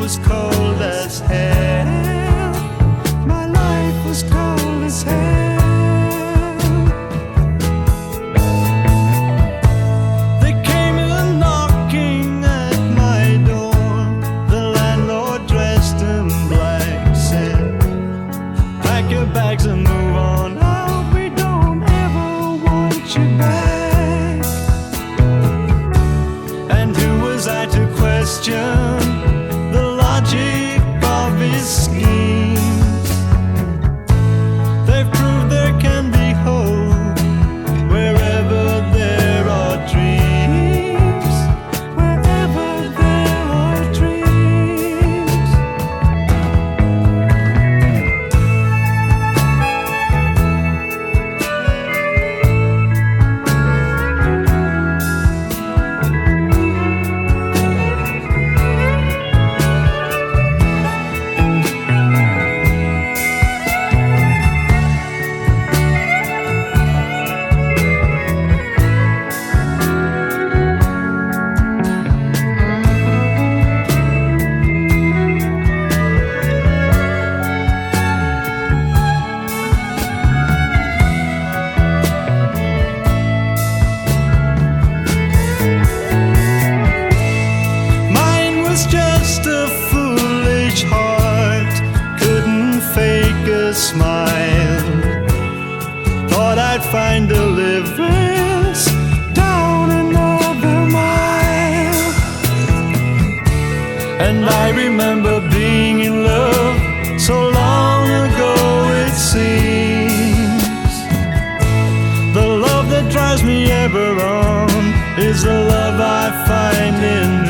was cold as hell. My life was cold as hell. They came in knocking at my door. The landlord dressed in black said, pack your bags and move on out. We don't ever want you back. And who was I to question the logic of his schemes? They've proved there can be hope wherever there are dreams. Wherever there are dreams. Just a foolish heart, couldn't fake a smile. Thought I'd find deliverance down another mile. And I remember being in love so long ago it seems. The love that drives me ever on is the love I find in